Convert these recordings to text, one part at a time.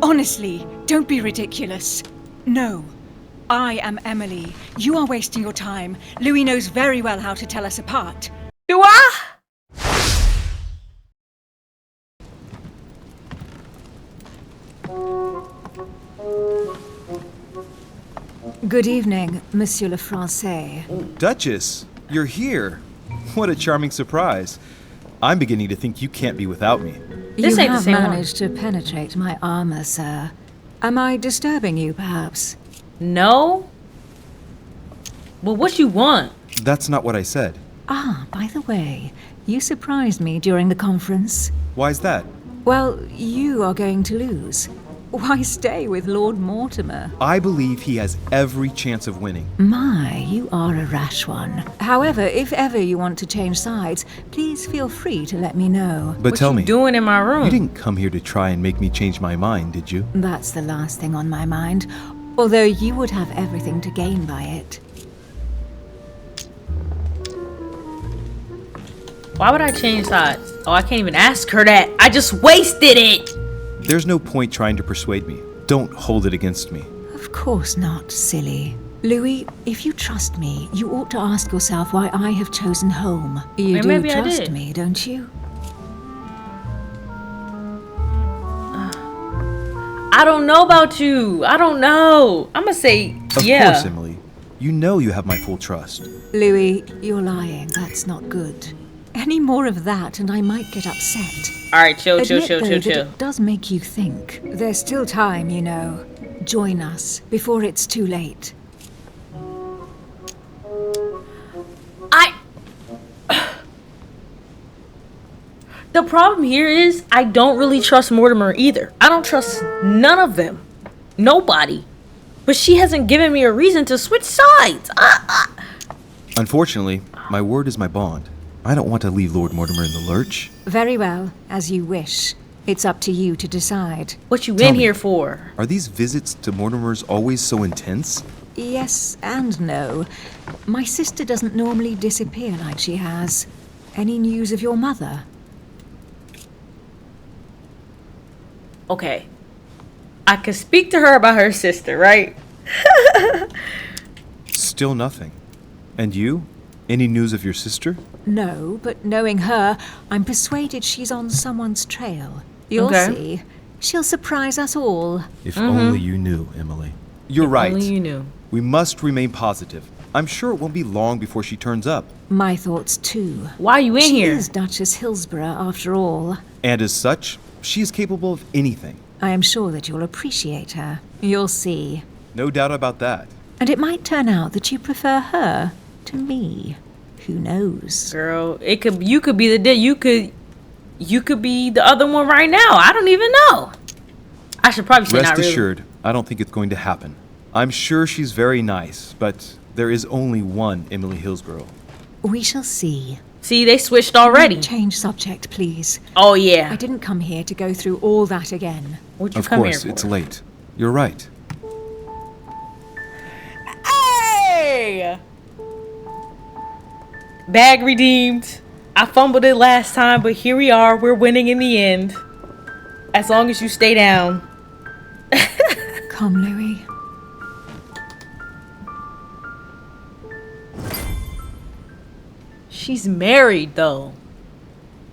Honestly, don't be ridiculous. No. I am Emily. You are wasting your time. Louis knows very well how to tell us apart. Do I? Good evening, Monsieur le Français. Duchess, you're here. What a charming surprise. I'm beginning to think you can't be without me. This You ain't the have same one. managed to penetrate my armor, sir. Am I disturbing you, perhaps? No. Well, what you want? That's not what I said. Ah, by the way, you surprised me during the conference. Why's that? Well, you are going to lose. Why stay with Lord Mortimer? I believe he has every chance of winning. My, you are a rash one. However, if ever you want to change sides, please feel free to let me know. But What tell you me, doing in my room? you didn't come here to try and make me change my mind, did you? That's the last thing on my mind, although you would have everything to gain by it. Why would I change sides? Oh, I can't even ask her that. I just wasted it. There's no point trying to persuade me. Don't hold it against me. Of course not, silly. Louis, if you trust me, you ought to ask yourself why I have chosen home. You Well, do maybe I trust did. me, don't you? I don't know about you. I don't know. I'm gonna say Of yeah. course, Emily. You know you have my full trust. Louis, you're lying. That's not good. Any more of that and I might get upset. All right, chill. Admit, though, that it does make you think. There's still time, you know. Join us before it's too late. The problem here is I don't really trust Mortimer either. I don't trust none of them. Nobody. But she hasn't given me a reason to switch sides. Unfortunately, my word is my bond. I don't want to leave Lord Mortimer in the lurch. Very well, as you wish. It's up to you to decide. What you Tell in me. here for? Are these visits to Mortimer's always so intense? Yes and no. My sister doesn't normally disappear like she has. Any news of your mother? Okay. I could speak to her about her sister, right? Still nothing. And you? Any news of your sister? No, but knowing her, I'm persuaded she's on someone's trail. You'll Okay. see. She'll surprise us all. If only you knew, Emily. You're right. Only you knew. We must remain positive. I'm sure it won't be long before she turns up. My thoughts too. Why are you in She here? is Duchess Hillsborough, after all. And as such, she is capable of anything. I am sure that you'll appreciate her. You'll see. No doubt about that. And it might turn out that you prefer her to me. Who knows? Girl, you could be you could be the other one right now. I don't even know. I should probably say Rest not really. assured, I don't think it's going to happen. I'm sure she's very nice, but there is only one Emily Hillsborough. We shall see. See, they switched already. Change subject, please. Oh yeah. I didn't come here to go through all that again. What you Of come course, here for? it's late. You're right. Hey! Bag redeemed. I fumbled it last time, but here we are. We're winning in the end. As long as you stay down. Come, Louis. She's married, though.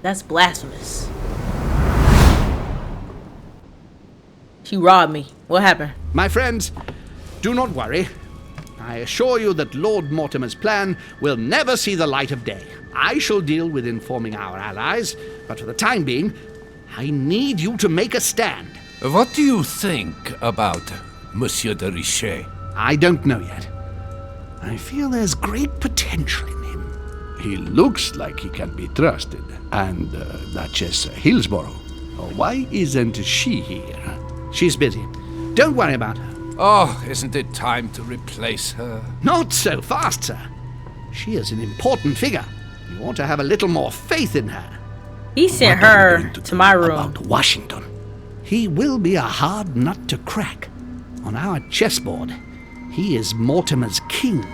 That's blasphemous. She robbed me. What happened? My friends, do not worry. I assure you that Lord Mortimer's plan will never see the light of day. I shall deal with informing our allies, but for the time being, I need you to make a stand. What do you think about Monsieur de Richet? I don't know yet. I feel there's great potential in him. He looks like he can be trusted. And Duchess Hillsborough, why isn't she here? She's busy. Don't worry about her. Oh, isn't it time to replace her? Not so fast, sir. She is an important figure. You ought to have a little more faith in her. He sent What are you her going to do my room. About Washington. He will be a hard nut to crack. On our chessboard, he is Mortimer's king.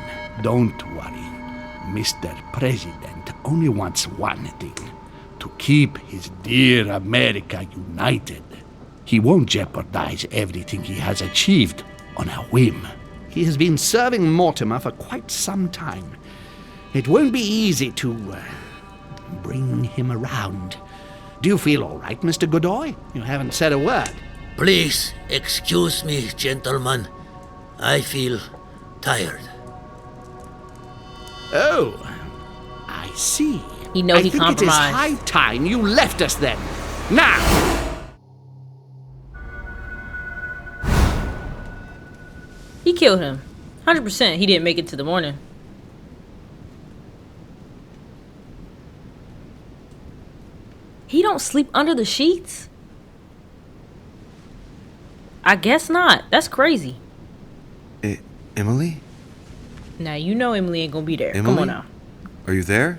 Don't worry. Mr. President only wants one thing. To keep his dear America united. He won't jeopardize everything he has achieved on a whim. He has been serving Mortimer for quite some time. It won't be easy to bring him around. Do you feel all right, Mr. Godoy? You haven't said a word. Please excuse me, gentlemen. I feel tired. Oh, I see. He knows I he think it is compromised. high time you left us then. Now! He killed him. 100%. He didn't make it to the morning. He don't sleep under the sheets? I guess not. That's crazy. Emily? Now, you know Emily ain't gonna be there. Come Emily? on now. Are you there?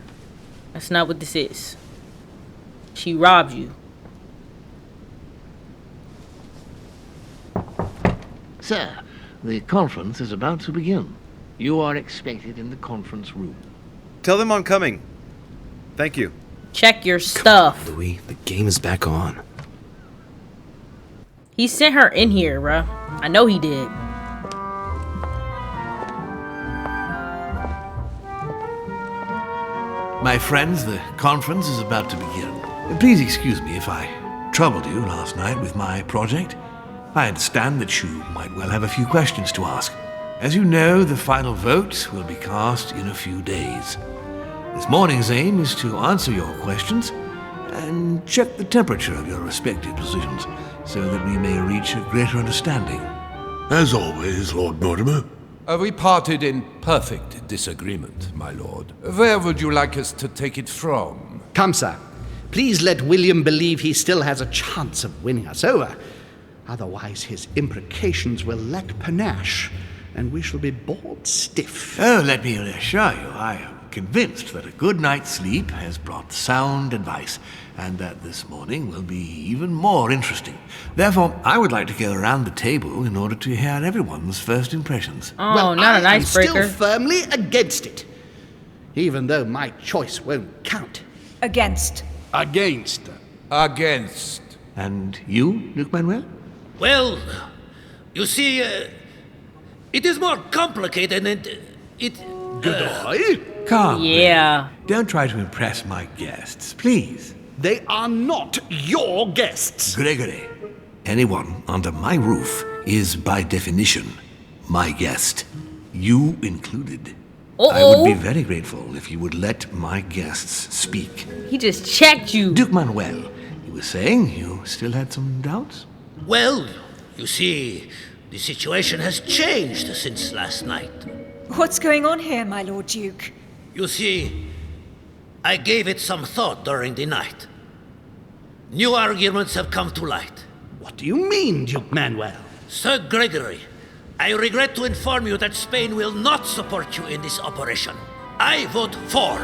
That's not what this is. She robbed you. Sir, the conference is about to begin. You are expected in the conference room. Tell them I'm coming. Thank you. Check your stuff. Louis, the game is back on. He sent her in here, bruh. I know he did. My friends, the conference is about to begin. Please excuse me if I troubled you last night with my project. I understand that you might well have a few questions to ask. As you know, the final vote will be cast in a few days. This morning's aim is to answer your questions and check the temperature of your respective positions so that we may reach a greater understanding. As always, Lord Mortimer. We parted in perfect disagreement, my lord. Where would you like us to take it from? Come, sir. Please let William believe he still has a chance of winning us over. Otherwise, his imprecations will lack panache, and we shall be bored stiff. Oh, let me reassure you, I am convinced that a good night's sleep has brought sound advice, and that this morning will be even more interesting. Therefore, I would like to go around the table in order to hear everyone's first impressions. Oh, well, not an I am icebreaker. still firmly against it, even though my choice won't count. Against. Against. Against. And you, Duke Manuel? Well, you see, it is more complicated and it... Goodbye. Come. Yeah. Don't try to impress my guests, please. They are not your guests. Gregory, anyone under my roof is by definition my guest. You included. I would be very grateful if you would let my guests speak. He just checked you. Duke Manuel, you were saying you still had some doubts? Well, you see, the situation has changed since last night. What's going on here, my Lord Duke? You see, I gave it some thought during the night. New arguments have come to light. What do you mean, Duke Manuel? Sir Gregory, I regret to inform you that Spain will not support you in this operation. I vote for.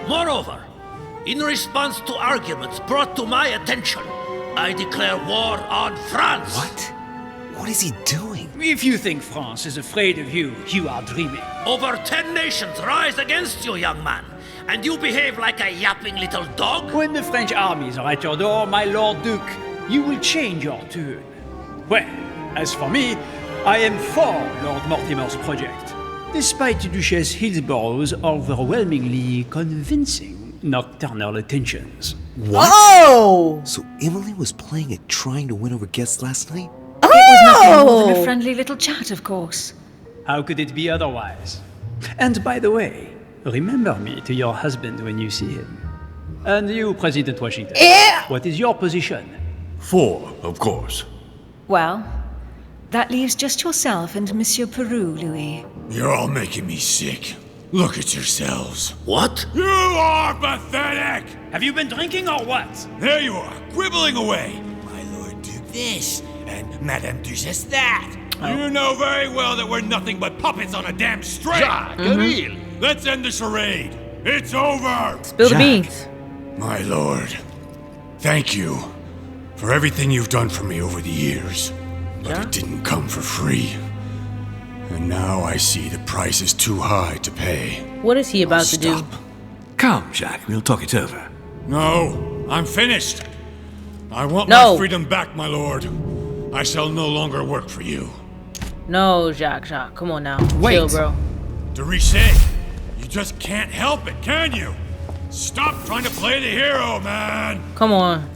Moreover, in response to arguments brought to my attention, I declare war on France. What? What is he doing? If you think France is afraid of you, you are dreaming. Over 10 nations rise against you, young man, and you behave like a yapping little dog? When the French armies are at your door, my Lord Duke, you will change your tune. Well, as for me, I am for Lord Mortimer's project, despite Duchess Hillsborough's overwhelmingly convincing nocturnal attentions. What? Oh! So Emily was playing at trying to win over guests last night? It was nothing more than a friendly little chat, of course. How could it be otherwise? And by the way, remember me to your husband when you see him. And you, President Washington, what is your position? For, of course. Well, that leaves just yourself and Monsieur Peru, Louis. You're all making me sick. Look at yourselves. What? You are pathetic! Have you been drinking or what? There you are, quibbling away. My Lord Duke this, and Madame Duchess that. You know very well that we're nothing but puppets on a damn string. Jacques, really? Let's end the charade. It's over. Spill the beans. My lord, thank you for everything you've done for me over the years. But it didn't come for free. And now I see the price is too high to pay. What is he about to do? Come, Jacques, we'll talk it over. No, I'm finished. I want No. my freedom back, my lord. I shall no longer work for you. No, Jacques. Come on now. Wait. Chill, bro. Dorishe, you just can't help it, can you? Stop trying to play the hero, man! Come on.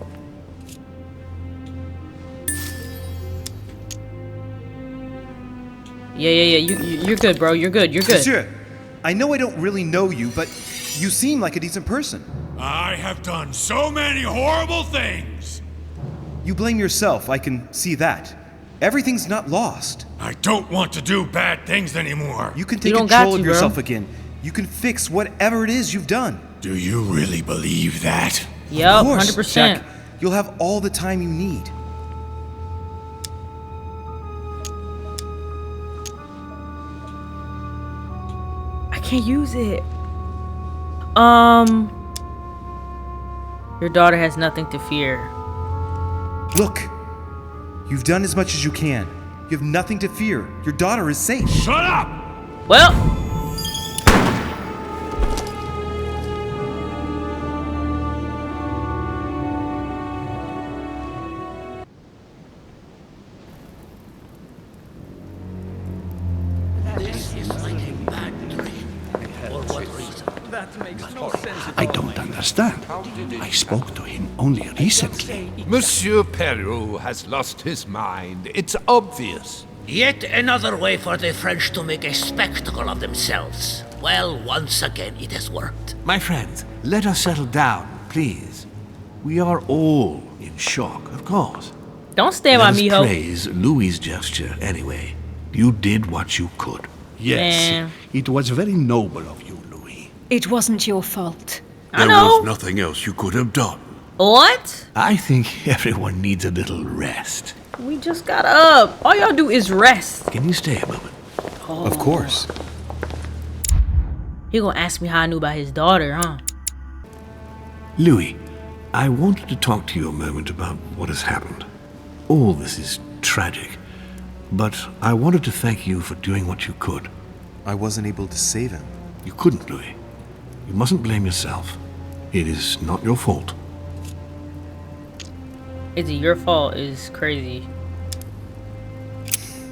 Yeah. You're good, bro. You're good. Monsieur, I know I don't really know you, but you seem like a decent person. I have done so many horrible things! You blame yourself, I can see that. Everything's not lost. I don't want to do bad things anymore. You can take don't got control to, of bro. yourself again. You can fix whatever it is you've done. Do you really believe that? Yep, Of course, 100%. Jack, you'll have all the time you need. I can't use it. Your daughter has nothing to fear. Look, you've done as much as you can. You have nothing to fear. Your daughter is safe. Shut up! Well, This is like a bad dream. For what reason? I don't understand. I spoke to him only recently. Monsieur Peru has lost his mind. It's obvious. Yet another way for the French to make a spectacle of themselves. Well, once again it has worked. My friends, let us settle down, please. We are all in shock, of course. don't stand by Let us me, ho. praise Louis' gesture anyway. You did what you could. Yes, Man. it was very noble of you, Louis. It wasn't your fault. I know. nothing else you could have done. What? I think everyone needs a little rest. We just got up. All y'all do is rest. Can you stay a moment? Of course. He gonna ask me how I knew about his daughter, huh? Louis, I wanted to talk to you a moment about what has happened. All this is tragic, but I wanted to thank you for doing what you could. I wasn't able to save him. You couldn't, Louis. You mustn't blame yourself. It is not your fault. Is it your fault? Is crazy.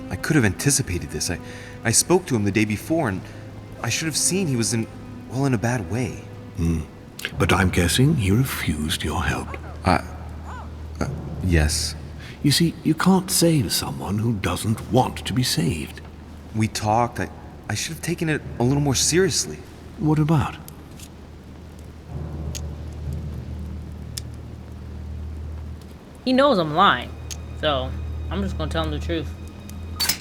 I could have anticipated this. I spoke to him the day before, and I should have seen he was in a bad way. But I'm guessing he refused your help. Yes. You see, you can't save someone who doesn't want to be saved. We talked. I should have taken it a little more seriously. What about? He knows I'm lying, so I'm just gonna tell him the truth.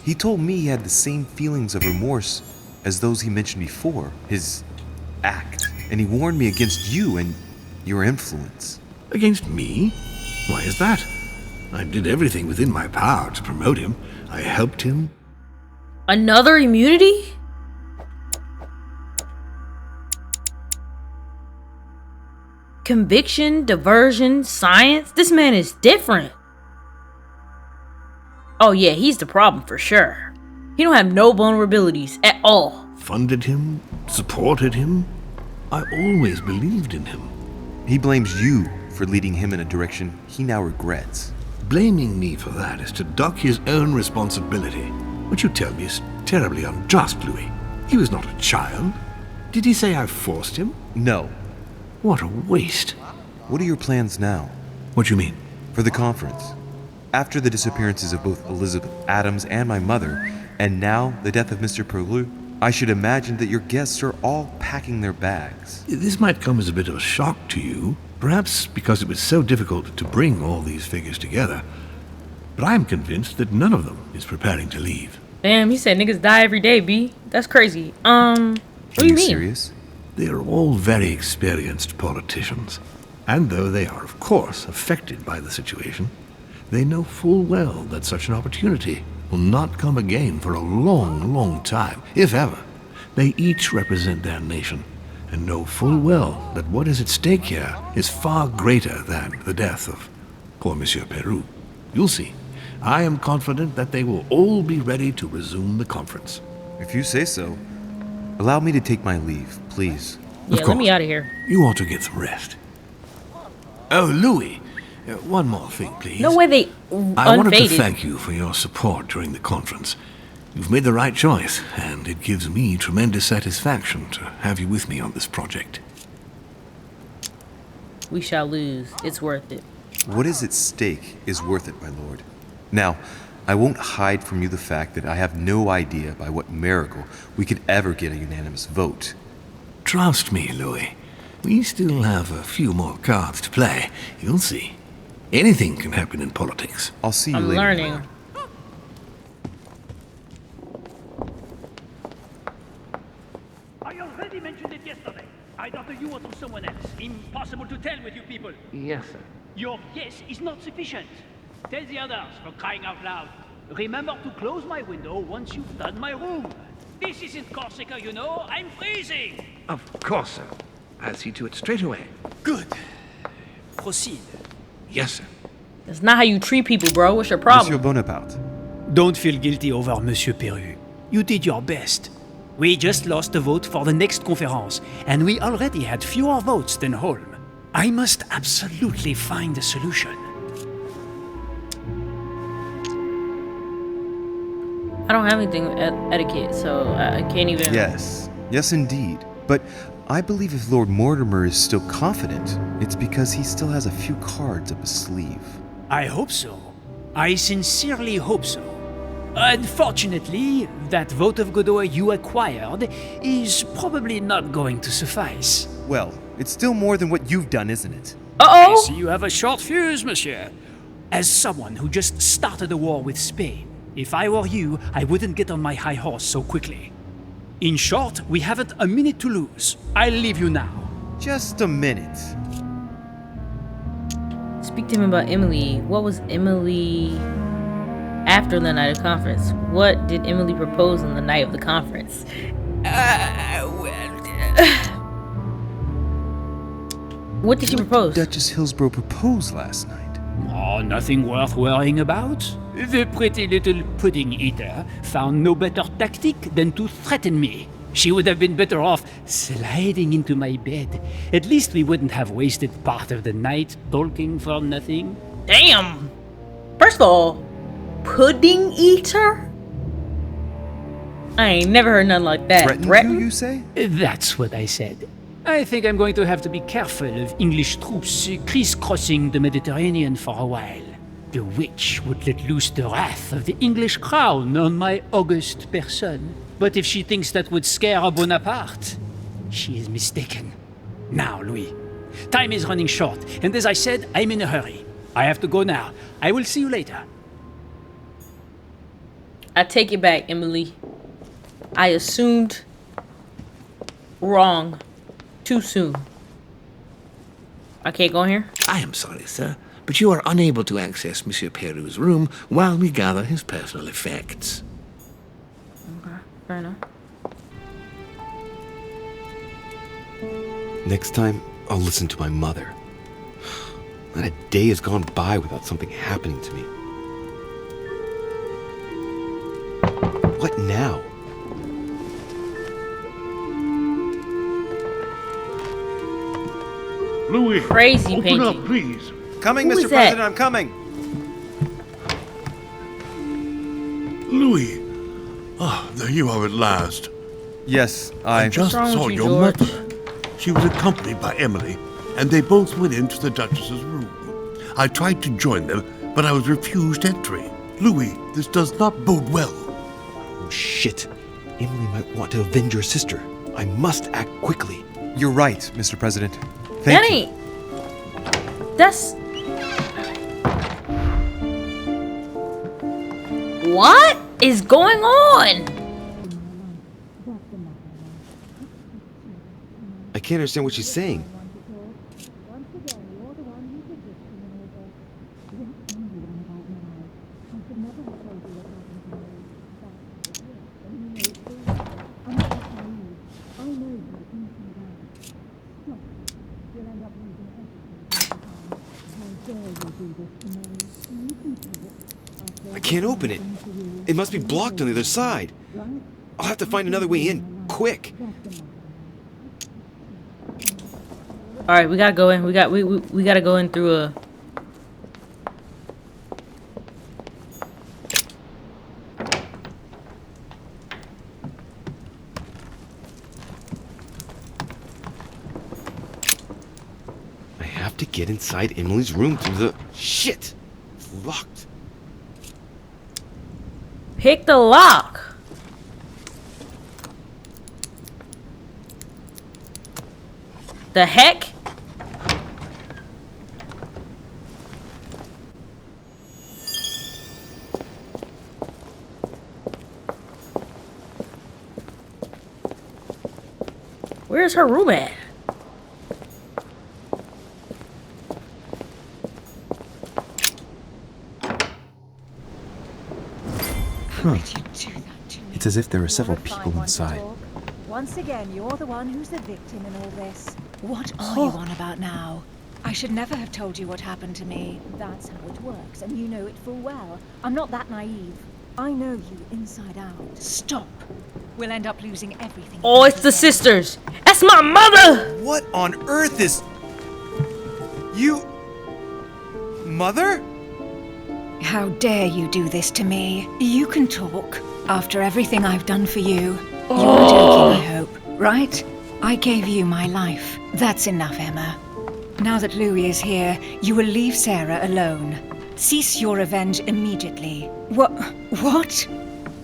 He told me he had the same feelings of remorse as those he mentioned before, his act. And he warned me against you and your influence. Against me? Why is that? I did everything within my power to promote him. I helped him. Another immunity? Conviction, diversion, science. This man is different. Oh yeah, he's the problem for sure. He don't have no vulnerabilities at all. Funded him, supported him. I always believed in him. He blames you for leading him in a direction he now regrets. Blaming me for that is to duck his own responsibility. What you tell me is terribly unjust, Louis. He was not a child. Did he say I forced him? No. What a waste. What are your plans now? What do you mean? For the conference. After the disappearances of both Elizabeth Adams and my mother, and now the death of Mr. Perlu, I should imagine that your guests are all packing their bags. This might come as a bit of a shock to you, perhaps because it was so difficult to bring all these figures together. But I am convinced that none of them is preparing to leave. Damn, he said niggas die every day, B. That's crazy. What do you mean? Serious? They are all very experienced politicians. And though they are, of course, affected by the situation, they know full well that such an opportunity will not come again for a long, long time, if ever. They each represent their nation and know full well that what is at stake here is far greater than the death of poor Monsieur Peru. You'll see. I am confident that they will all be ready to resume the conference. If you say so. Allow me to take my leave, please. Yeah, let me out of here. You ought to get some rest. Oh, Louis, One more thing, please. No way they I wanted to unfaded. thank you for your support during the conference. You've made the right choice, and it gives me tremendous satisfaction to have you with me on this project. We shall lose. It's worth it. What is at stake is worth it, my lord. Now, I won't hide from you the fact that I have no idea by what miracle we could ever get a unanimous vote. Trust me, Louis. We still have a few more cards to play. You'll see. Anything can happen in politics. I'll see you I'm later. learning. I already mentioned it yesterday. Either to you or to someone else. Impossible to tell with you people. Yes, sir. Your guess is not sufficient. Tell the others, for crying out loud. Remember to close my window once you've done my room. This isn't Corsica, you know. I'm freezing. Of course, sir. I'll see to it straight away. Good. Proceed. Yes, sir. That's not how you treat people, bro. What's your Monsieur problem? Bonaparte. Don't feel guilty over Monsieur Peru. You did your best. We just lost the vote for the next conference, and we already had fewer votes than Holm. I must absolutely find a solution. I don't have anything etiquette, so I can't even. Yes. Yes, indeed. But I believe if Lord Mortimer is still confident, it's because he still has a few cards up his sleeve. I hope so. I sincerely hope so. Unfortunately, that vote of Godoy you acquired is probably not going to suffice. Well, it's still more than what you've done, isn't it? I see you have a short fuse, monsieur. As someone who just started a war with Spain, if I were you, I wouldn't get on my high horse so quickly. In short, we haven't a minute to lose. I'll leave you now. Just a minute. Speak to him about Emily. What was Emily after the night of conference? What did Emily propose on the night of the conference? What did she propose? Duchess Hillsborough proposed last night. Oh, nothing worth worrying about. The pretty little pudding eater found no better tactic than to threaten me. She would have been better off sliding into my bed. At least we wouldn't have wasted part of the night talking for nothing. Damn! First of all, pudding eater? I ain't never heard nothing like that. Threatened you say? That's what I said. I think I'm going to have to be careful of English troops crisscrossing the Mediterranean for a while. The witch would let loose the wrath of the English crown on my august person. But if she thinks that would scare a Bonaparte, she is mistaken. Now, Louis, time is running short, and as I said, I'm in a hurry. I have to go now. I will see you later. I take it back, Emily. I assumed wrong too soon. I can't go in here? I am sorry, sir, but you are unable to access Monsieur Peru's room while we gather his personal effects. Okay, fair enough. Next time, I'll listen to my mother. Not a day has gone by without something happening to me. What now? Louis, Crazy open painting. up, please. Coming, Who Mr. is that? President, I'm coming. Louis. Ah, there you are at last. Yes, I just wrong saw with you, your George? mother. She was accompanied by Emily, and they both went into the Duchess's room. I tried to join them, but I was refused entry. Louis, this does not bode well. Oh, shit. Emily might want to avenge her sister. I must act quickly. You're right, Mr. President. That Thank you. ain't. That's. What is going on? I can't understand what she's saying. I can't open it. It must be blocked on the other side. I'll have to find another way in, quick. All right, we gotta go in. We gotta go in through to get inside Emily's room through the... Shit! It's locked. Pick the lock. The heck? Where's her room at? It's as if there are several people inside. Once again, you're the one who's the victim in all this. What are you on about now? I should never have told you what happened to me. That's how it works, and you know it full well. I'm not that naive. I know you inside out. Stop. We'll end up losing everything. Oh, it's the sisters. That's my mother. What on earth is... You... Mother? How dare you do this to me? You can talk. After everything I've done for you. You were joking, I hope, right? I gave you my life. That's enough, Emma. Now that Louis is here, you will leave Sarah alone. Cease your revenge immediately. What?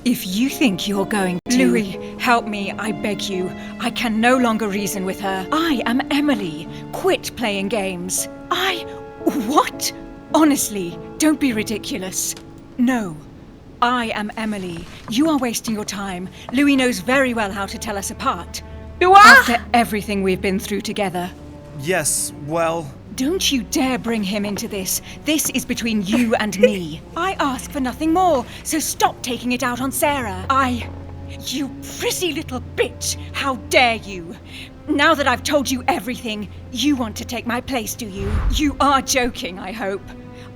If you think you're going to... Louis, help me, I beg you. I can no longer reason with her. I am Emily. Quit playing games. What? Honestly, don't be ridiculous. No. I am Emily. You are wasting your time. Louis knows very well how to tell us apart. Do I? After everything we've been through together. Yes, well... Don't you dare bring him into this. This is between you and me. I ask for nothing more, so stop taking it out on Sarah. You pretty little bitch. How dare you? Now that I've told you everything, you want to take my place, do you? You are joking, I hope.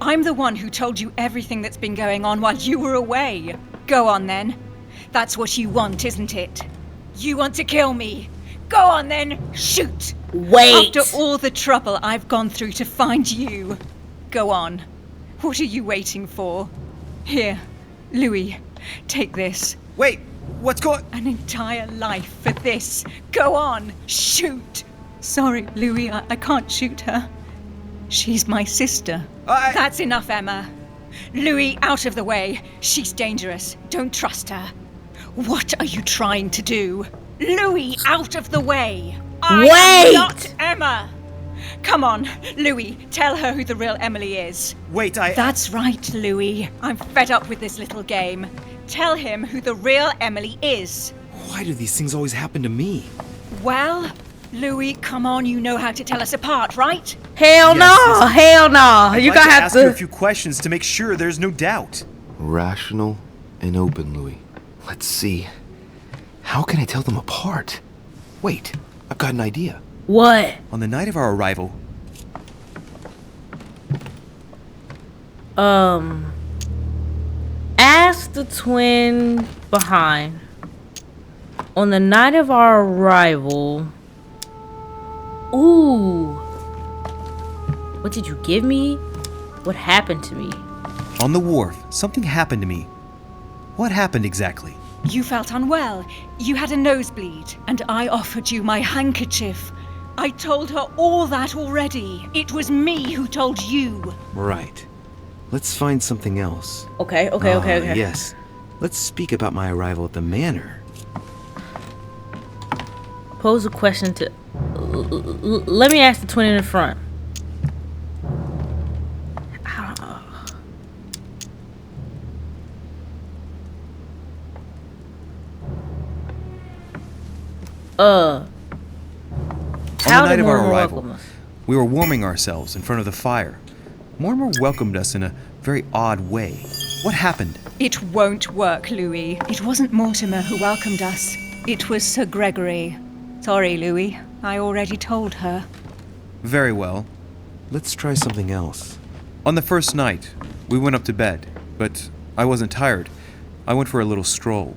I'm the one who told you everything that's been going on while you were away. Go on then. That's what you want, isn't it? You want to kill me. Go on then, shoot! Wait! After all the trouble I've gone through to find you. Go on. What are you waiting for? Here, Louis, take this. Wait, what's going... An entire life for this. Go on, shoot! Sorry, Louis, I can't shoot her. She's my sister. That's enough, Emma. Louis, out of the way. She's dangerous. Don't trust her. What are you trying to do? Louis, out of the way! I'm not Emma! Come on, Louis, tell her who the real Emily is. Wait, That's right, Louis. I'm fed up with this little game. Tell him who the real Emily is. Why do these things always happen to me? Well, Louis, come on, you know how to tell us apart, right? Hell no! Hell no! I'd You're like gonna have ask you a few questions to make sure there's no doubt. Rational and open, Louis. Let's see. How can I tell them apart? Wait, I've got an idea. What? On the night of our arrival... Ask the twin behind. On the night of our arrival... Ooh. What did you give me? What happened to me? On the wharf, something happened to me. What happened exactly? You felt unwell. You had a nosebleed, and I offered you my handkerchief. I told her all that already. It was me who told you. Right. Let's find something else. Okay. Yes. Let's speak about my arrival at the manor. Pose a question to... Let me ask the twin in the front. On the night of our Mortimer arrival, welcome us? we were warming ourselves in front of the fire. Mortimer welcomed us in a very odd way. What happened? It won't work, Louis. It wasn't Mortimer who welcomed us. It was Sir Gregory. Sorry, Louis. I already told her. Very well. Let's try something else. On the first night, we went up to bed, but I wasn't tired. I went for a little stroll.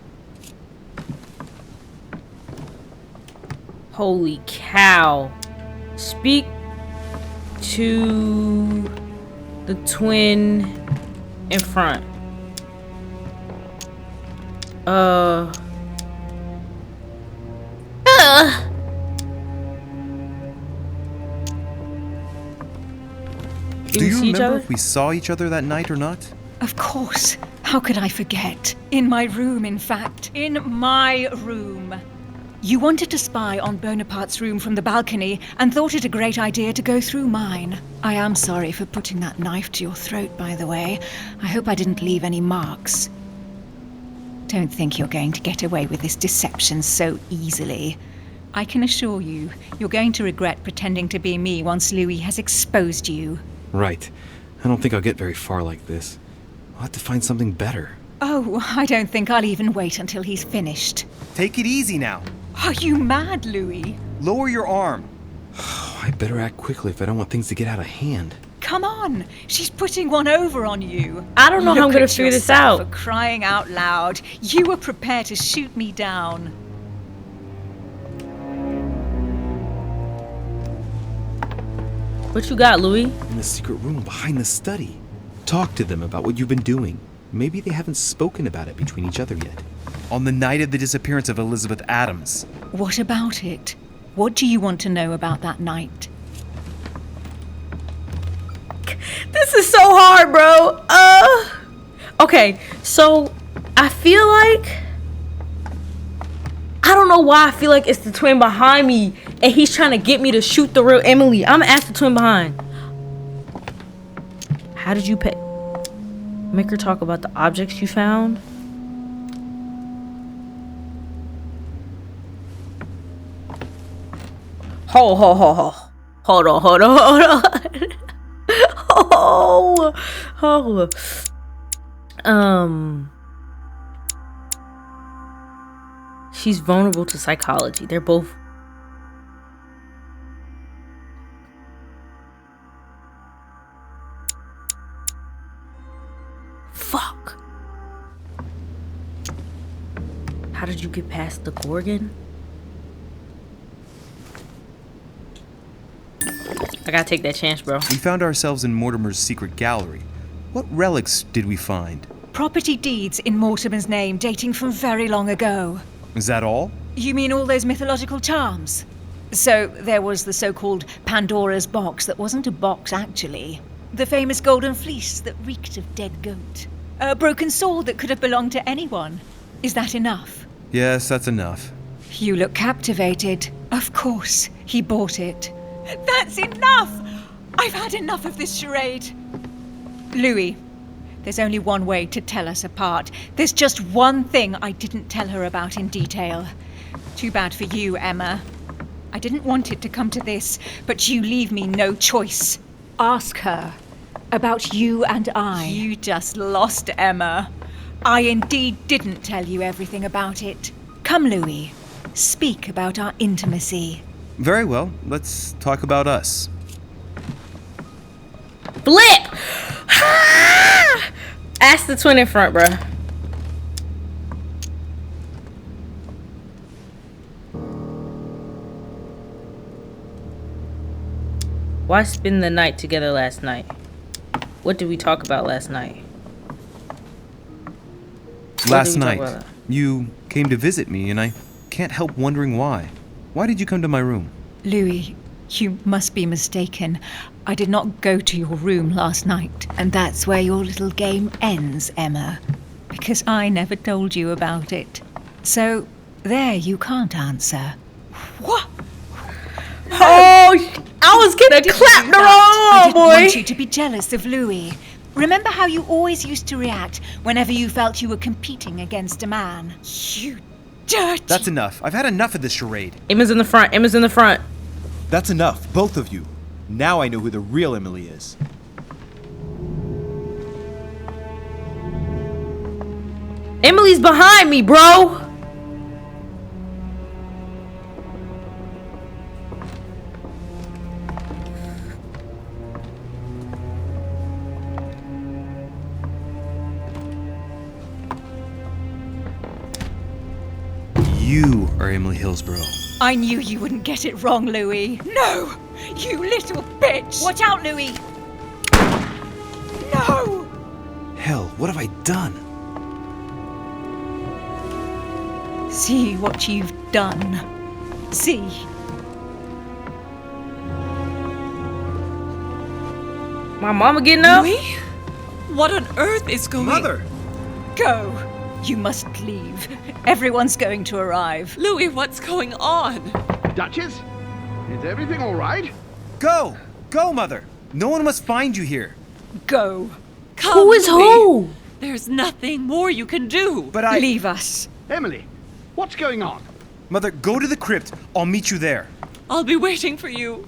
Holy cow. Speak to the twin in front. see each remember other? if we saw each other that night or not? Of course. How could I forget? In my room, in fact. In my room. You wanted to spy on Bonaparte's room from the balcony and thought it a great idea to go through mine. I am sorry for putting that knife to your throat, by the way. I hope I didn't leave any marks. Don't think you're going to get away with this deception so easily. I can assure you, you're going to regret pretending to be me once Louis has exposed you. Right. I don't think I'll get very far like this. I'll have to find something better. Oh, I don't think I'll even wait until he's finished. Take it easy now. Are you mad, Louis? Lower your arm. I better act quickly if I don't want things to get out of hand. Come on, she's putting one over on you. I don't know how I'm Look gonna at figure this yourself, out. For crying out loud, you were prepared to shoot me down. What you got, Louis? In the secret room behind the study. Talk to them about what you've been doing. Maybe they haven't spoken about it between each other yet. On the night of the disappearance of Elizabeth Adams. What about it? What do you want to know about that night? This is so hard, bro. Okay, so I feel like I don't know why I feel like it's the twin behind me and he's trying to get me to shoot the real Emily. I'm gonna ask the twin behind. How did you pay? Make her talk about the objects you found. Hold on. She's vulnerable to psychology. They're both. Fuck. How did you get past the Gorgon? I gotta take that chance, bro. We found ourselves in Mortimer's secret gallery. What relics did we find? Property deeds in Mortimer's name dating from very long ago. Is that all? You mean all those mythological charms? So there was the so-called Pandora's box that wasn't a box, actually. The famous golden fleece that reeked of dead goat. A broken sword that could have belonged to anyone. Is that enough? Yes, that's enough. You look captivated. Of course, he bought it. That's enough! I've had enough of this charade. Louis, there's only one way to tell us apart. There's just one thing I didn't tell her about in detail. Too bad for you, Emma. I didn't want it to come to this, but you leave me no choice. Ask her about you and I. You just lost, Emma. I indeed didn't tell you everything about it. Come, Louis. Speak about our intimacy. Very well. Let's talk about us. Flip! Ask the twin in front, bruh. Why spend the night together last night? What did we talk about last night? Last night, you came to visit me, and I can't help wondering why. Why did you come to my room? Louis, you must be mistaken. I did not go to your room last night, and that's where your little game ends, Emma. Because I never told you about it. So, there you can't answer. What? Oh, I was gonna clap the I wrong didn't boy. want you to be jealous of Louis. Remember how you always used to react whenever you felt you were competing against a man? You dirty... That's enough. I've had enough of this charade. Emma's in the front. Emma's in the front. That's enough, both of you. Now I know who the real Emily is. Emily's behind me, bro. You are Emily Hillsborough. I knew you wouldn't get it wrong, Louis. No! You little bitch! Watch out, Louis! No! Hell, what have I done? See what you've done. See. My mama getting up? Louis? What on earth is going on? Mother! Go. You must leave. Everyone's going to arrive. Louis, what's going on? Duchess? Is everything all right? Go! Go, Mother! No one must find you here. Go. Come, Who is Louis. who? There's nothing more you can do. But I... Leave us. Emily, what's going on? Mother, go to the crypt. I'll meet you there. I'll be waiting for you.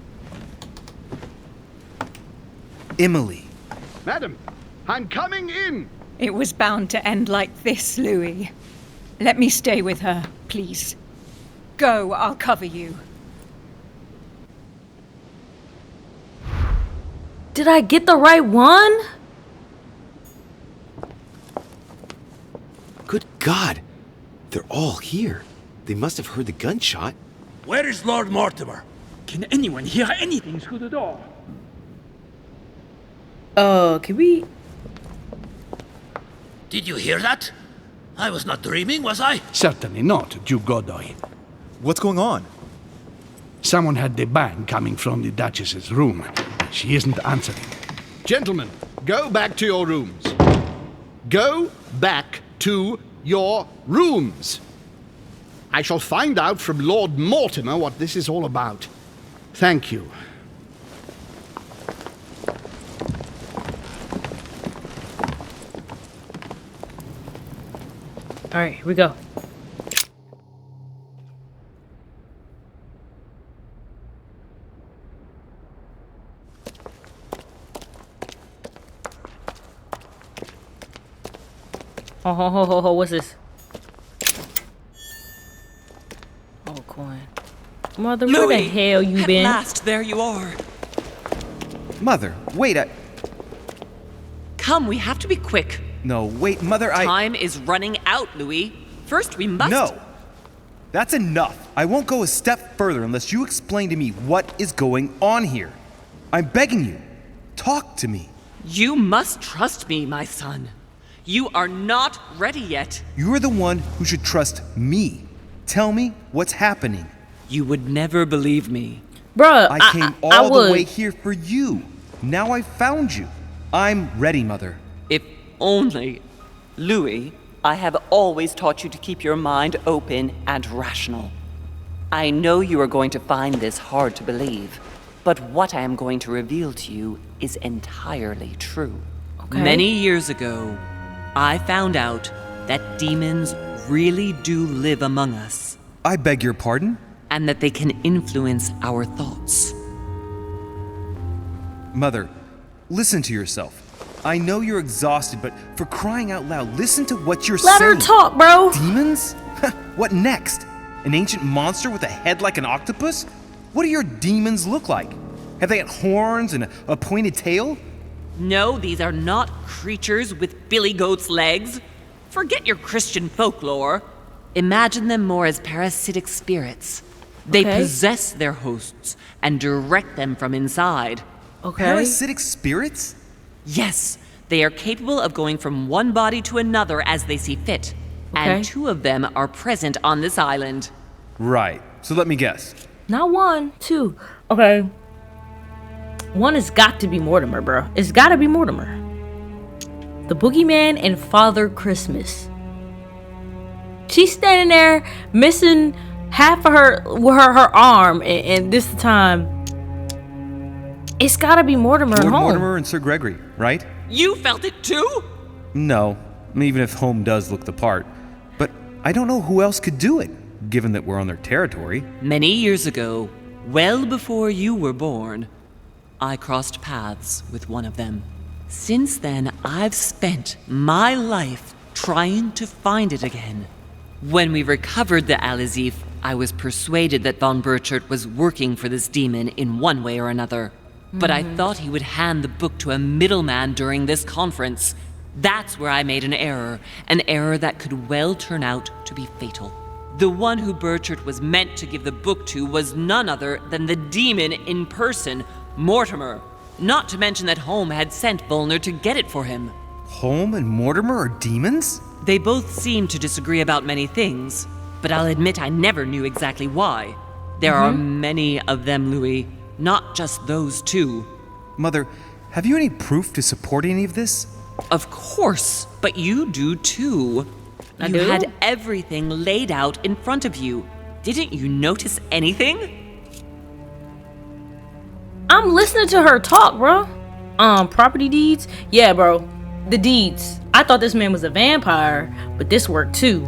Emily. Madam, I'm coming in. It was bound to end like this, Louis. Let me stay with her, please. Go, I'll cover you. Did I get the right one? Good God. They're all here. They must have heard the gunshot. Where is Lord Mortimer? Can anyone hear anything through the door? Can we... Did you hear that? I was not dreaming, was I? Certainly not, Duke Godoy. What's going on? Someone had the bang coming from the Duchess's room. She isn't answering. Gentlemen, go back to your rooms. Go back to your rooms. I shall find out from Lord Mortimer what this is all about. Thank you. All right, here we go. Oh, what's this? Oh, coin. Mother, Louis, where the hell you been? At last, there you are. Mother, wait, Come, we have to be quick. No, wait, Mother, Time is running out, Louis. First, we must... No! That's enough. I won't go a step further unless you explain to me what is going on here. I'm begging you. Talk to me. You must trust me, my son. You are not ready yet. You're the one who should trust me. Tell me what's happening. You would never believe me. Bruh, I came all the way here for you. Now I found you. I'm ready, Mother. If only... Louis, I have always taught you to keep your mind open and rational. I know you are going to find this hard to believe, but what I am going to reveal to you is entirely true. Okay. Many years ago, I found out that demons really do live among us. I beg your pardon? And that they can influence our thoughts. Mother, listen to yourself. I know you're exhausted, but for crying out loud, listen to what you're saying. Let her talk, bro. Demons? What next? An ancient monster with a head like an octopus? What do your demons look like? Have they got horns and a pointed tail? No, these are not creatures with billy goat's legs. Forget your Christian folklore. Imagine them more as parasitic spirits. They possess their hosts and direct them from inside. Okay. Parasitic spirits? Yes, they are capable of going from one body to another as they see fit. And 2 of them are present on this island. Right. So let me guess. Not 1, 2. Okay. 1 has got to be Mortimer, bro. It's got to be Mortimer. The Boogeyman and Father Christmas. She's standing there missing half of her arm, and this time it's gotta be Mortimer and Lord Home. Mortimer and Sir Gregory, right? You felt it too? No, even if Home does look the part. But I don't know who else could do it, given that we're on their territory. Many years ago, well before you were born, I crossed paths with one of them. Since then, I've spent my life trying to find it again. When we recovered the Alizif, I was persuaded that von Burchard was working for this demon in one way or another. But I thought he would hand the book to a middleman during this conference. That's where I made an error that could well turn out to be fatal. The one who Burchard was meant to give the book to was none other than the demon in person, Mortimer. Not to mention that Home had sent Volner to get it for him. Home and Mortimer are demons? They both seem to disagree about many things, but I'll admit I never knew exactly why. There are many of them, Louis, not just those 2. Mother, Have you any proof to support any of this? Of course, but you do too. I You do? had everything laid out in front of you. Didn't you notice anything? I'm listening to her talk, bro. Property deeds? Yeah, bro. The deeds. I thought this man was a vampire, but this worked too.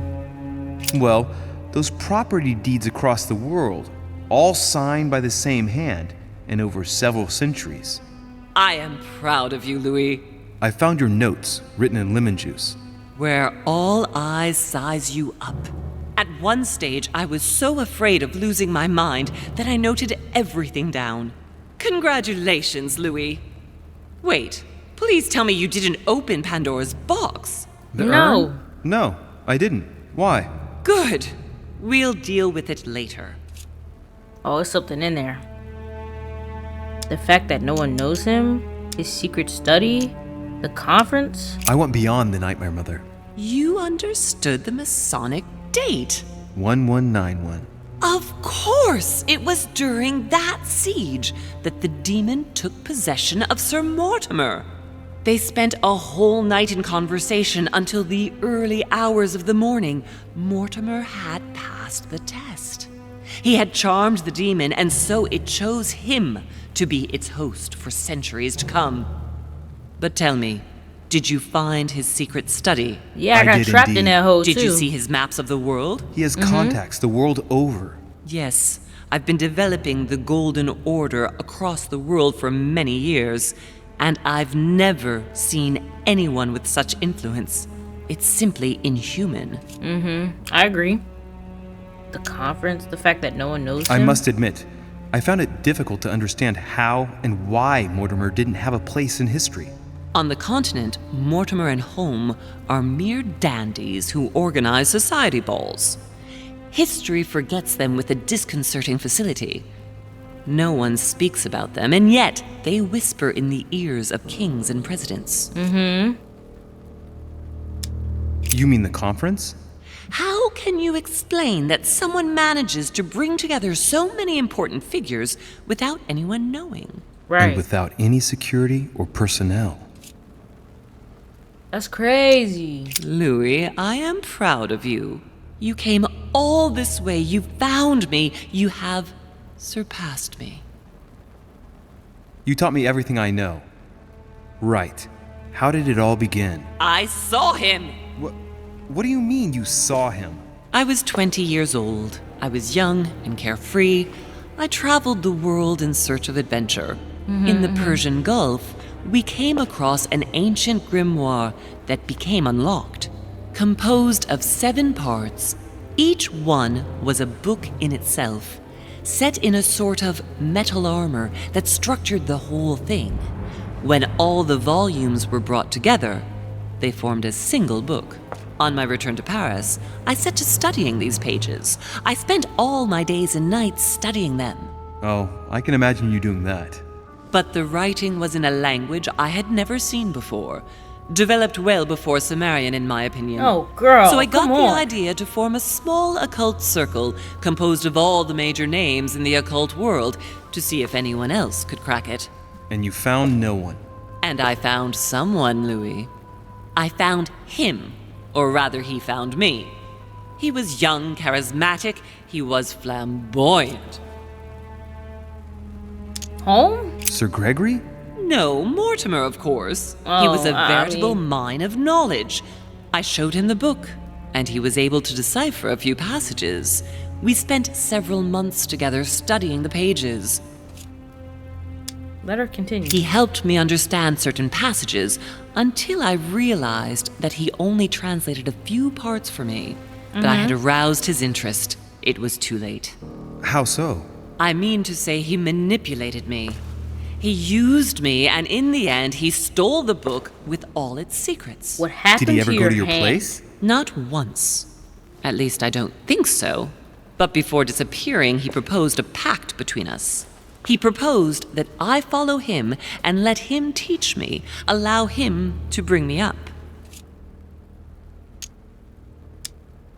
Well, those property deeds across the world, all signed by the same hand and over several centuries. I am proud of you, Louis. I found your notes written in lemon juice. Where all eyes size you up. At one stage, I was so afraid of losing my mind that I noted everything down. Congratulations, Louis. Wait, please tell me you didn't open Pandora's box. The No. urn? No, I didn't. Why? Good. We'll deal with it later. Oh, it's something in there. The fact that no one knows him, his secret study, the conference. I went beyond the Nightmare Mother. You understood the Masonic date. 1191. Of course! It was during that siege that the demon took possession of Sir Mortimer. They spent a whole night in conversation until the early hours of the morning. Mortimer had passed the test. He had charmed the demon, and so it chose him to be its host for centuries to come. But tell me, did you find his secret study? Yeah, I got trapped in that hole, Did you too. see his maps of the world? He has contacts the world over. Yes, I've been developing the Golden Order across the world for many years, and I've never seen anyone with such influence. It's simply inhuman. I agree. The conference, the fact that no one knows him. I must admit, I found it difficult to understand how and why Mortimer didn't have a place in history. On the continent, Mortimer and Holm are mere dandies who organize society balls. History forgets them with a disconcerting facility. No one speaks about them, and yet they whisper in the ears of kings and presidents. You mean the conference? How can you explain that someone manages to bring together so many important figures without anyone knowing? Right. And without any security or personnel. That's crazy. Louis, I am proud of you. You came all this way. You found me. You have surpassed me. You taught me everything I know. Right. How did it all begin? I saw him. What do you mean you saw him? I was 20 years old. I was young and carefree. I traveled the world in search of adventure. In the Persian Gulf, we came across an ancient grimoire that became unlocked. Composed of 7 parts, each one was a book in itself, set in a sort of metal armor that structured the whole thing. When all the volumes were brought together, they formed a single book. On my return to Paris, I set to studying these pages. I spent all my days and nights studying them. Oh, I can imagine you doing that. But the writing was in a language I had never seen before. Developed well before Sumerian, in my opinion. Oh, girl, So I got come the on. idea to form a small occult circle composed of all the major names in the occult world to see if anyone else could crack it. And you found no one. And I found someone, Louis. I found him. Or rather, he found me. He was young, charismatic. He was flamboyant. Home? Sir Gregory? No, Mortimer, of course. He was a Oh, veritable mine of knowledge. I showed him the book, and he was able to decipher a few passages. We spent several months together studying the pages. Let her continue. He helped me understand certain passages until I realized that he only translated a few parts for me. But I had aroused his interest. It was too late. How so? I mean to say he manipulated me. He used me, and in the end, he stole the book with all its secrets. What happened Did he ever to go your to your hand? place? Not once. At least I don't think so. But before disappearing, he proposed a pact between us. He proposed that I follow him and let him teach me, allow him to bring me up.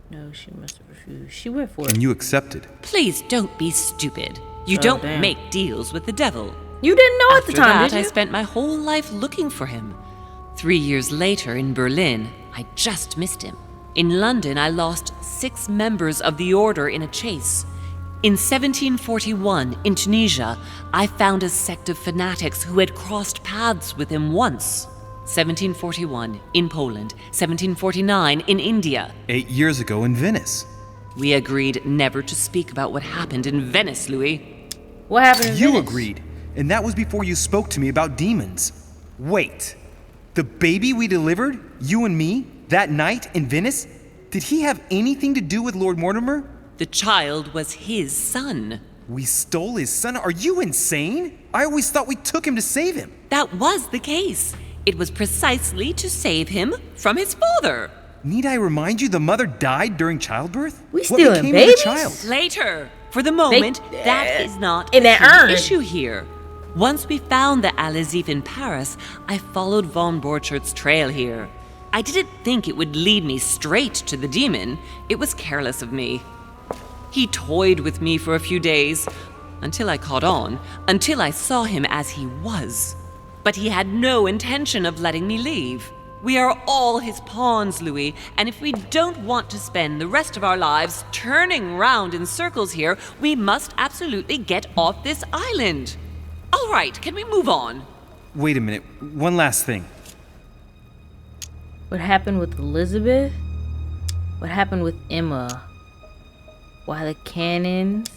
No, she must have refused. She went for And it. you accepted. Please don't be stupid. You Oh, don't damn. make deals with the devil. You didn't know at the After time, that, did you? I spent my whole life looking for him. 3 years later in Berlin, I just missed him. In London, I lost 6 members of the order in a chase. In 1741, in Tunisia, I found a sect of fanatics who had crossed paths with him once. 1741, in Poland. 1749, in India. 8 years ago in Venice. We agreed never to speak about what happened in Venice, Louis. What happened in You Venice? agreed, and that was before you spoke to me about demons. Wait, the baby we delivered, you and me, that night in Venice, did he have anything to do with Lord Mortimer? The child was his son. We stole his son? Are you insane? I always thought we took him to save him. That was the case. It was precisely to save him from his father. Need I remind you the mother died during childbirth? We What stealing became babies? of the child? Later. For the moment, that is not in the that key urn. issue here. Once we found the Al-Azif in Paris, I followed von Borchart's trail here. I didn't think it would lead me straight to the demon. It was careless of me. He toyed with me for a few days, until I caught on, until I saw him as he was. But he had no intention of letting me leave. We are all his pawns, Louis, and if we don't want to spend the rest of our lives turning round in circles here, we must absolutely get off this island. All right, can we move on? Wait a minute, one last thing. What happened with Elizabeth? What happened with Emma? Why the cannons?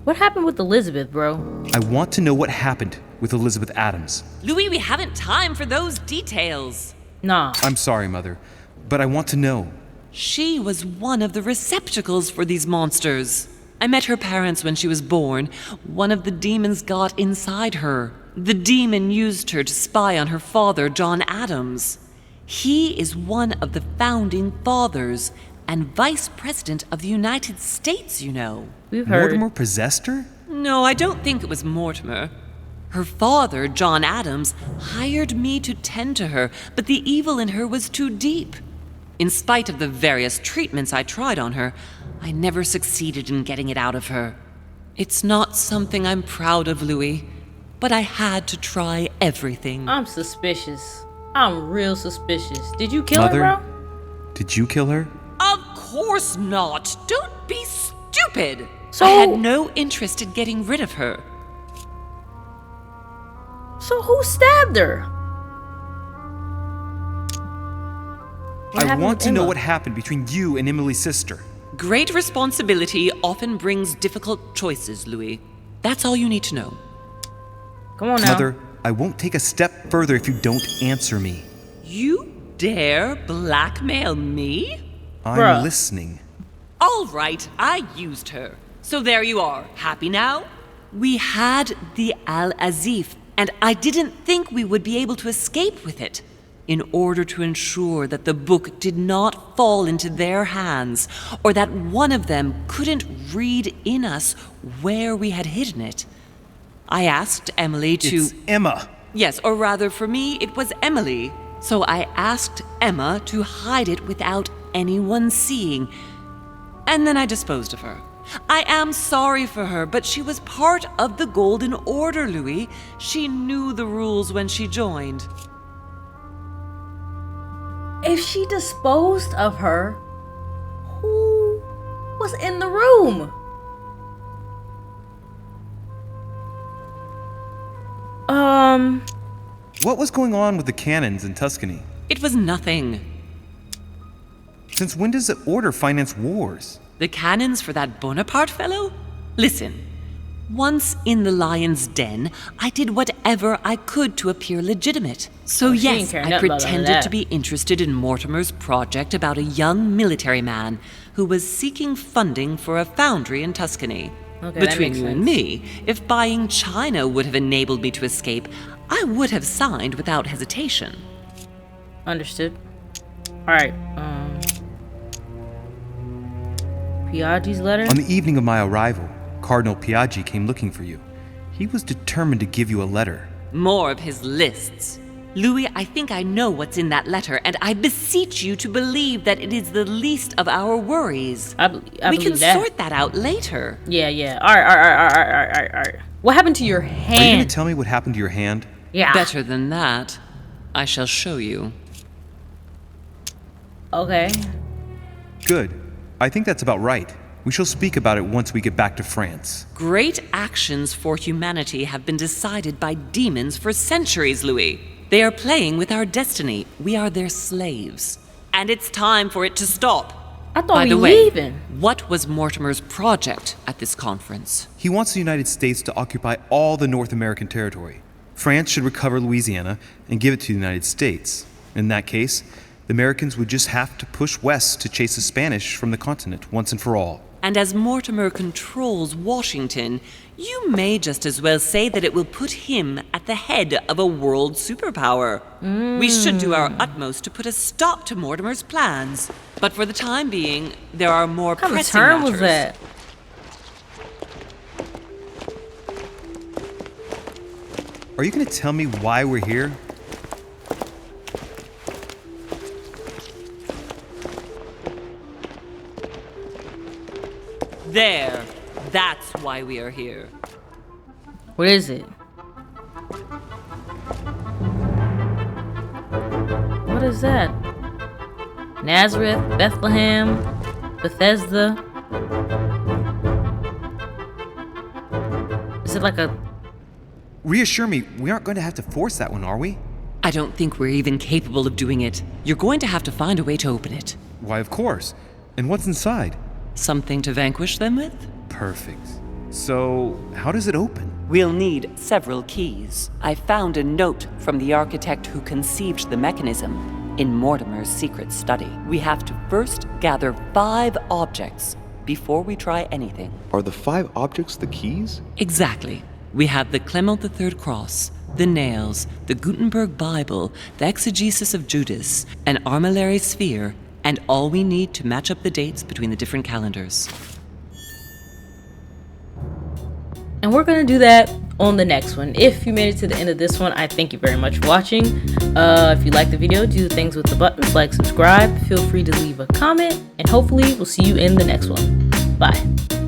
What happened with Elizabeth, bro? I want to know what happened with Elizabeth Adams. Louis, we haven't time for those details. Nah. I'm sorry, Mother, but I want to know. She was one of the receptacles for these monsters. I met her parents when she was born. One of the demons got inside her. The demon used her to spy on her father, John Adams. He is one of the founding fathers and vice president of the United States, you know. We've heard. Mortimer possessed her? No, I don't think it was Mortimer. Her father, John Adams, hired me to tend to her, but the evil in her was too deep. In spite of the various treatments I tried on her, I never succeeded in getting it out of her. It's not something I'm proud of, Louis, but I had to try everything. I'm suspicious. I'm real suspicious. Did you kill Mother, her, bro? did you kill her? Of course not. Don't be stupid. So- I had no interest in getting rid of her. So who stabbed her? What I happened want with to know Emma? what happened between you and Emily's sister. Great responsibility often brings difficult choices, Louis. That's all you need to know. Come on now. Mother, I won't take a step further if you don't answer me. You dare blackmail me? I'm Bruh. listening. All right, I used her. So there you are. Happy now? We had the Al-Azif, and I didn't think we would be able to escape with it. In order to ensure that the book did not fall into their hands, or that one of them couldn't read in us where we had hidden it, I asked Emily to... It's Emma. Yes, or rather for me, it was Emily. So I asked Emma to hide it without anyone seeing. And then I disposed of her. I am sorry for her, but she was part of the Golden Order, Louis. She knew the rules when she joined. If she disposed of her, who was in the room? What was going on with the cannons in Tuscany? It was nothing. Since when does the Order finance wars? The cannons for that Bonaparte fellow? Listen, once in the lion's den, I did whatever I could to appear legitimate. So she ain't yes, care I nothing about pretended that. to be interested in Mortimer's project about a young military man who was seeking funding for a foundry in Tuscany. Okay, that Between makes you and sense. me, if buying China would have enabled me to escape, I would have signed without hesitation. Understood. Alright, Piaggi's letter? On the evening of my arrival, Cardinal Piaggi came looking for you. He was determined to give you a letter. More of his lists. Louis, I think I know what's in that letter, and I beseech you to believe that it is the least of our worries. I we believe can that. sort that out later. Yeah. All right. What happened to your hand? Are you going to tell me what happened to your hand? Yeah. Better than that, I shall show you. Okay. Good. I think that's about right. We shall speak about it once we get back to France. Great actions for humanity have been decided by demons for centuries, Louis. They are playing with our destiny. We are their slaves. And it's time for it to stop. I thought By we the were way, leaving. what was Mortimer's project at this conference? He wants the United States to occupy all the North American territory. France should recover Louisiana and give it to the United States. In that case, the Americans would just have to push west to chase the Spanish from the continent once and for all. And as Mortimer controls Washington, you may just as well say that it will put him at the head of a world superpower. We should do our utmost to put a stop to Mortimer's plans. But for the time being, there are more What kind of pressing term matters. was that? Are you going to tell me why we're here? There. That's why we are here. What is it? What is that? Nazareth, Bethlehem, Bethesda. Is it like a... Reassure me, we aren't going to have to force that one, are we? I don't think we're even capable of doing it. You're going to have to find a way to open it. Why, of course. And what's inside? Something to vanquish them with? Perfect. So, how does it open? We'll need several keys. I found a note from the architect who conceived the mechanism in Mortimer's secret study. We have to first gather 5 objects before we try anything. Are the 5 objects the keys? Exactly. We have the Clement III cross, the nails, the Gutenberg Bible, the exegesis of Judas, an armillary sphere, and all we need to match up the dates between the different calendars. And we're gonna do that on the next one. If you made it to the end of this one, I thank you very much for watching. If you liked the video, do things with the buttons like subscribe, feel free to leave a comment, and hopefully we'll see you in the next one. Bye.